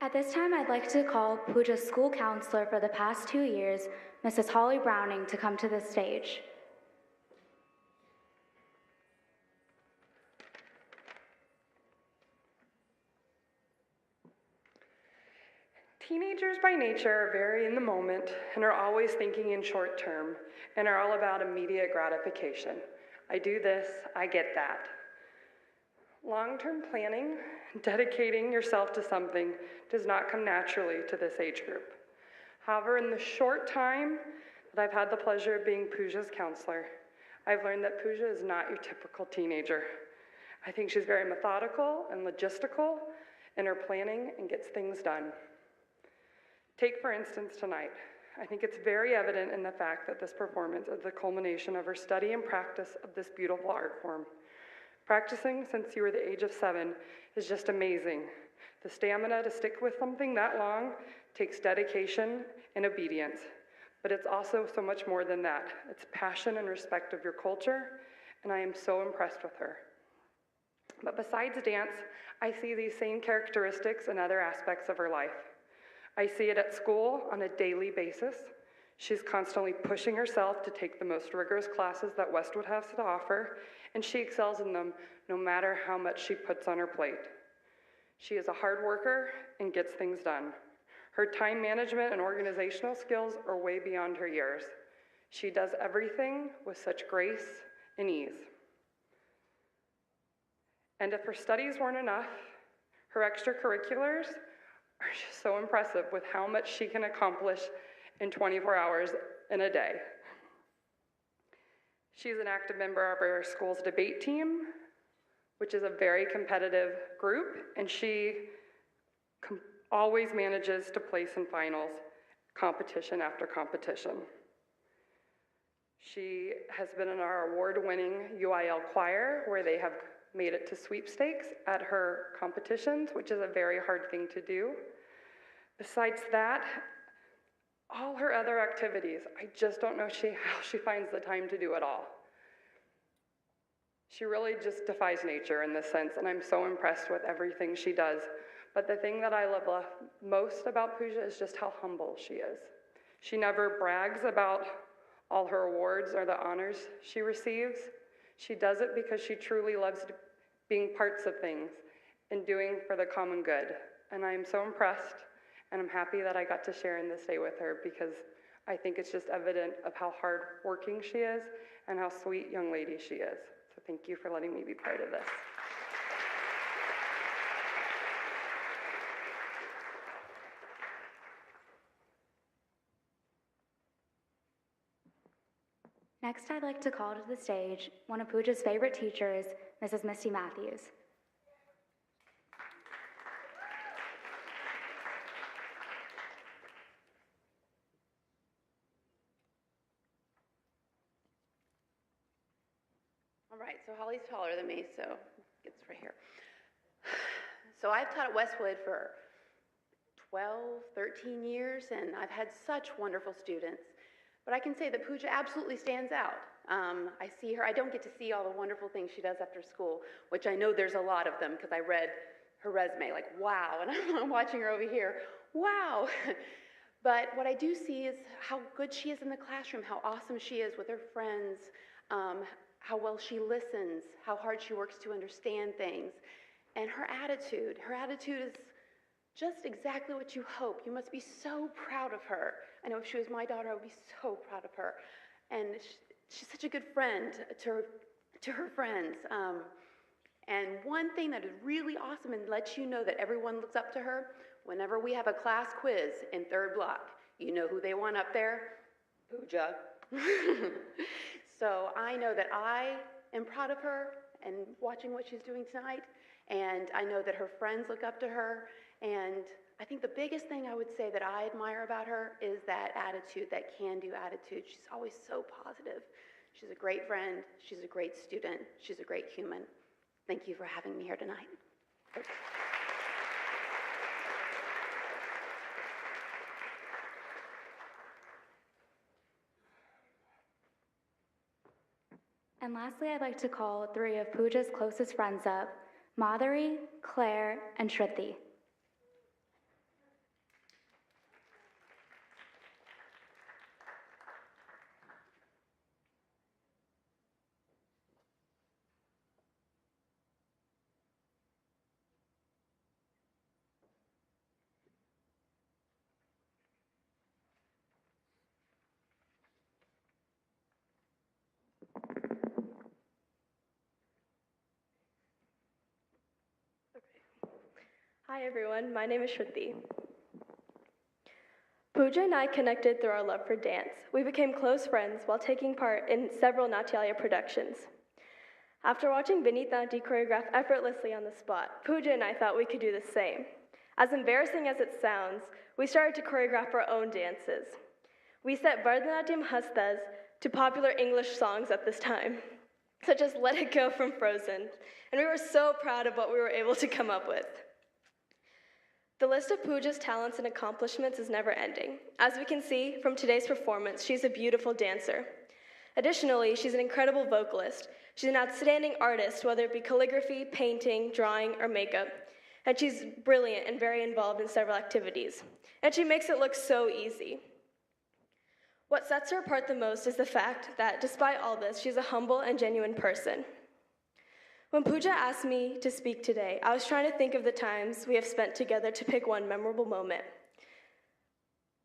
At this time, I'd like to call Pooja's school counselor for the past 2 years, Mrs. Holly Browning, to come to the stage. Teenagers by nature are very in the moment and are always thinking in short term and are all about immediate gratification. I do this, I get that. Long-term planning, dedicating yourself to something, does not come naturally to this age group. However, in the short time that I've had the pleasure of being Pooja's counselor, I've learned that Pooja is not your typical teenager. I think she's very methodical and logistical in her planning and gets things done. Take, for instance, tonight. I think it's very evident in the fact that this performance is the culmination of her study and practice of this beautiful art form. Practicing since you were the age of 7 is just amazing. The stamina to stick with something that long takes dedication and obedience, but it's also so much more than that. It's passion and respect of your culture, and I am so impressed with her. But besides dance, I see these same characteristics in other aspects of her life. I see it at school on a daily basis. She's constantly pushing herself to take the most rigorous classes that Westwood has to offer, and she excels in them no matter how much she puts on her plate. She is a hard worker and gets things done. Her time management and organizational skills are way beyond her years. She does everything with such grace and ease. And if her studies weren't enough, her extracurriculars are just so impressive with how much she can accomplish in 24 hours in a day. She's an active member of our school's debate team, which is a very competitive group, and she always manages to place in finals, competition after competition. She has been in our award-winning UIL choir, where they have made it to sweepstakes at her competitions, which is a very hard thing to do. Besides that, all her other activities, I just don't know how she finds the time to do it all. She really just defies nature in this sense, and I'm so impressed with everything she does. But the thing that I love most about Pooja is just how humble she is. She never brags about all her awards or the honors she receives. She does it because she truly loves being parts of things and doing for the common good. And I am so impressed, and I'm happy that I got to share in this day with her, because I think it's just evident of how hardworking she is and how sweet young lady she is. So thank you for letting me be part of this. Next, I'd like to call to the stage one of Pooja's favorite teachers, Mrs. Misty Matthews. All right, so Holly's taller than me, so it's right here. So I've taught at Westwood for 12, 13 years, and I've had such wonderful students. But I can say that Pooja absolutely stands out. I see her, I don't get to see all the wonderful things she does after school, which I know there's a lot of them because I read her resume, like, wow, and I'm watching her over here, wow. But what I do see is how good she is in the classroom, how awesome she is with her friends, how well she listens, how hard she works to understand things, and her attitude. Her attitude is just exactly what you hope. You must be so proud of her. I know if she was my daughter, I would be so proud of her. And she's such a good friend to her friends. And one thing that is really awesome and lets you know that everyone looks up to her, whenever we have a class quiz in third block, you know who they want up there? Pooja. So I know that I am proud of her and watching what she's doing tonight, and I know that her friends look up to her, and I think the biggest thing I would say that I admire about her is that attitude, that can-do attitude. She's always so positive. She's a great friend, she's a great student, she's a great human. Thank you for having me here tonight. And lastly, I'd like to call 3 of Pooja's closest friends up, Madhuri, Claire, and Shruti. Hi everyone, my name is Shruti. Pooja and I connected through our love for dance. We became close friends while taking part in several Natyalia productions. After watching Vinitha choreograph effortlessly on the spot, Pooja and I thought we could do the same. As embarrassing as it sounds, we started to choreograph our own dances. We set Bharatanatyam Hastas to popular English songs at this time, such as Let It Go from Frozen, and we were so proud of what we were able to come up with. The list of Pooja's talents and accomplishments is never ending. As we can see from today's performance, she's a beautiful dancer. Additionally, she's an incredible vocalist. She's an outstanding artist, whether it be calligraphy, painting, drawing, or makeup. And she's brilliant and very involved in several activities. And she makes it look so easy. What sets her apart the most is the fact that, despite all this, she's a humble and genuine person. When Pooja asked me to speak today, I was trying to think of the times we have spent together to pick one memorable moment.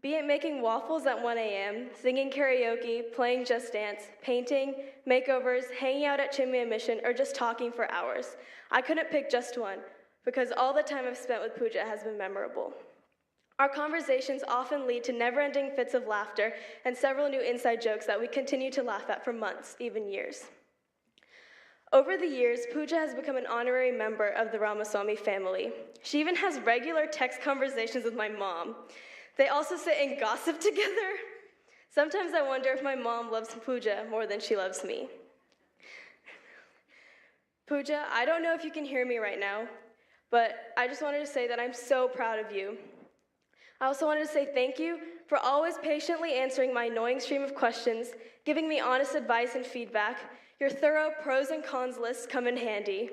Be it making waffles at 1 a.m., singing karaoke, playing Just Dance, painting, makeovers, hanging out at Chimney Mission, or just talking for hours. I couldn't pick just one, because all the time I've spent with Pooja has been memorable. Our conversations often lead to never-ending fits of laughter and several new inside jokes that we continue to laugh at for months, even years. Over the years, Pooja has become an honorary member of the Ramaswamy family. She even has regular text conversations with my mom. They also sit and gossip together. Sometimes I wonder if my mom loves Pooja more than she loves me. Pooja, I don't know if you can hear me right now, but I just wanted to say that I'm so proud of you. I also wanted to say thank you for always patiently answering my annoying stream of questions, giving me honest advice and feedback. Your thorough pros and cons lists come in handy.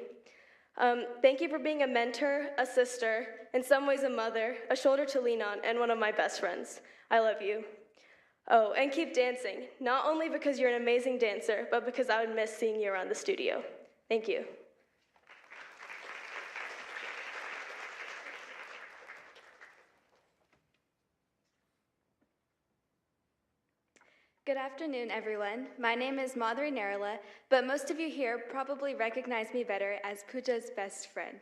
Thank you for being a mentor, a sister, in some ways a mother, a shoulder to lean on, and one of my best friends. I love you. Oh, and keep dancing, not only because you're an amazing dancer, but because I would miss seeing you around the studio. Thank you. Good afternoon, everyone. My name is Madhuri Nerala, but most of you here probably recognize me better as Pooja's best friend.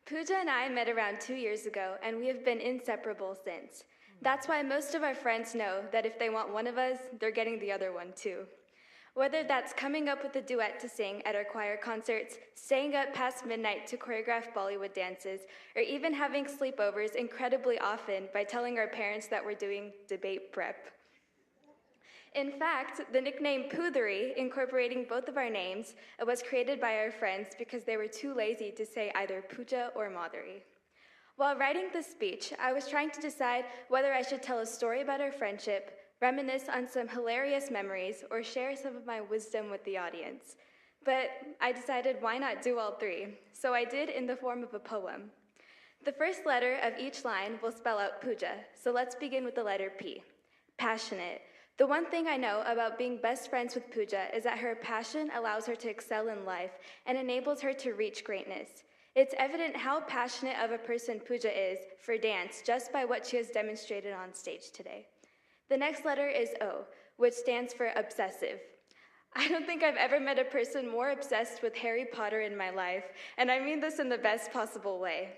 Pooja and I met around 2 years ago, and we have been inseparable since. That's why most of our friends know that if they want one of us, they're getting the other one too. Whether that's coming up with a duet to sing at our choir concerts, staying up past midnight to choreograph Bollywood dances, or even having sleepovers incredibly often by telling our parents that we're doing debate prep. In fact, the nickname Poodhuri, incorporating both of our names, was created by our friends because they were too lazy to say either Pooja or Madhuri. While writing this speech, I was trying to decide whether I should tell a story about our friendship, reminisce on some hilarious memories, or share some of my wisdom with the audience. But I decided why not do all three, so I did in the form of a poem. The first letter of each line will spell out Pooja, so let's begin with the letter P. Passionate. The one thing I know about being best friends with Pooja is that her passion allows her to excel in life and enables her to reach greatness. It's evident how passionate of a person Pooja is for dance just by what she has demonstrated on stage today. The next letter is O, which stands for obsessive. I don't think I've ever met a person more obsessed with Harry Potter in my life, and I mean this in the best possible way.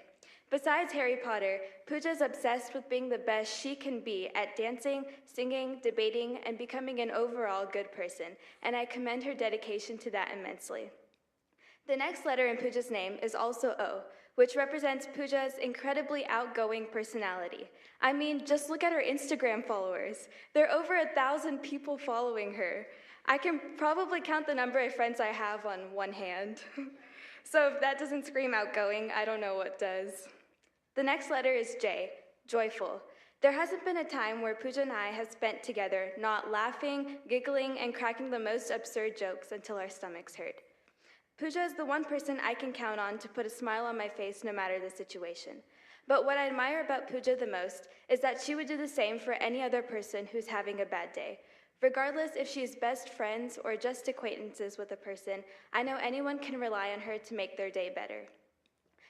Besides Harry Potter, Pooja's obsessed with being the best she can be at dancing, singing, debating, and becoming an overall good person, and I commend her dedication to that immensely. The next letter in Pooja's name is also O, which represents Pooja's incredibly outgoing personality. I mean, just look at her Instagram followers. There are over 1,000 people following her. I can probably count the number of friends I have on one hand. So if that doesn't scream outgoing, I don't know what does. The next letter is J, joyful. There hasn't been a time where Pooja and I have spent together not laughing, giggling, and cracking the most absurd jokes until our stomachs hurt. Pooja is the one person I can count on to put a smile on my face no matter the situation. But what I admire about Pooja the most is that she would do the same for any other person who's having a bad day. Regardless if she's best friends or just acquaintances with a person, I know anyone can rely on her to make their day better.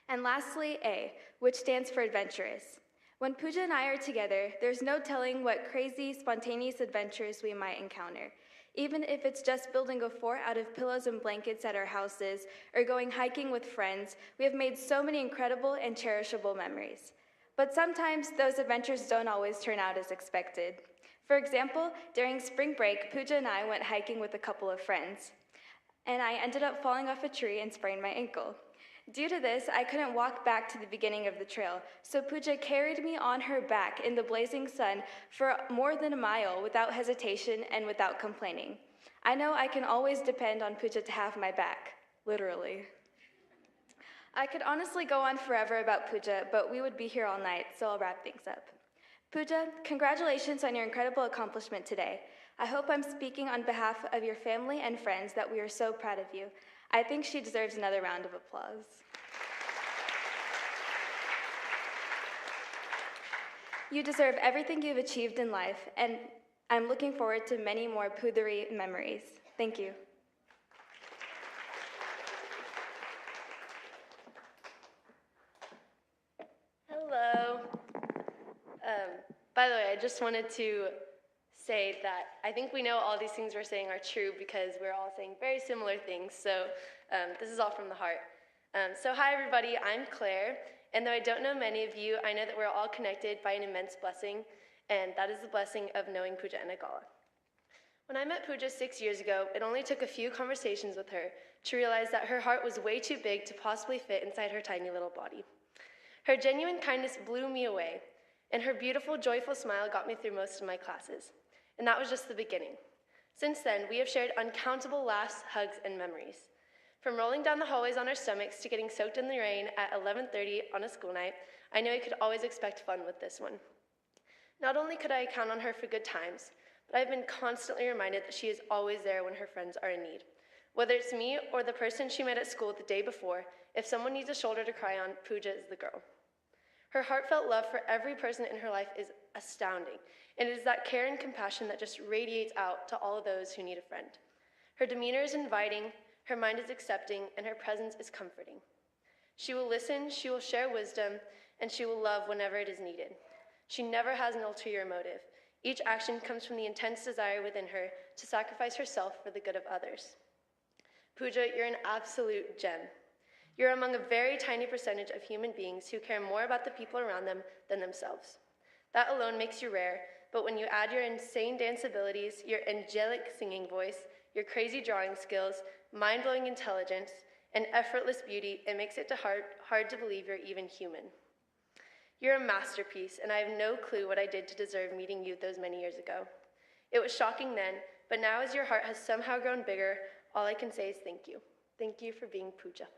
And lastly, A, which stands for adventurous. When Pooja and I are together, there's no telling what crazy, spontaneous adventures we might encounter. even if it's just building a fort out of pillows and blankets at our houses or going hiking with friends. We have made so many incredible and cherishable memories. But sometimes those adventures don't always turn out as expected. For example, during spring break, Pooja and I went hiking with a couple of friends, and I ended up falling off a tree and sprained my ankle. Due to this, I couldn't walk back to the beginning of the trail, so Pooja carried me on her back in the blazing sun for more than a mile without hesitation and without complaining. I know I can always depend on Pooja to have my back, literally. I could honestly go on forever about Pooja, but we would be here all night, so I'll wrap things up. Pooja, congratulations on your incredible accomplishment today. I hope I'm speaking on behalf of your family and friends that we are so proud of you. I think she deserves another round of applause. You deserve everything you've achieved in life, and I'm looking forward to many more Poothery memories. Thank you. Hello. By the way, I just wanted to say that I think we know all these things we're saying are true because we're all saying very similar things, so this is all from the heart. So hi everybody, I'm Claire, and though I don't know many of you, I know that we're all connected by an immense blessing, and that is the blessing of knowing Pooja and Agala. When I met Pooja 6 years ago, it only took a few conversations with her to realize that her heart was way too big to possibly fit inside her tiny little body. Her genuine kindness blew me away, and her beautiful, joyful smile got me through most of my classes. And that was just the beginning. Since then, we have shared uncountable laughs, hugs, and memories. From rolling down the hallways on our stomachs to getting soaked in the rain at 11:30 on a school night, I knew I could always expect fun with this one. Not only could I count on her for good times, but I've been constantly reminded that she is always there when her friends are in need. Whether it's me or the person she met at school the day before, if someone needs a shoulder to cry on, Pooja is the girl. Her heartfelt love for every person in her life is astounding, and it is that care and compassion that just radiates out to all of those who need a friend. Her demeanor is inviting, her mind is accepting, and her presence is comforting. She will listen, she will share wisdom, and she will love whenever it is needed. She never has an ulterior motive. Each action comes from the intense desire within her to sacrifice herself for the good of others. Pooja, you're an absolute gem. You're among a very tiny percentage of human beings who care more about the people around them than themselves. That alone makes you rare, but when you add your insane dance abilities, your angelic singing voice, your crazy drawing skills, mind-blowing intelligence, and effortless beauty, it makes it hard to believe you're even human. You're a masterpiece, and I have no clue what I did to deserve meeting you those many years ago. It was shocking then, but now as your heart has somehow grown bigger, all I can say is thank you. Thank you for being Pooja.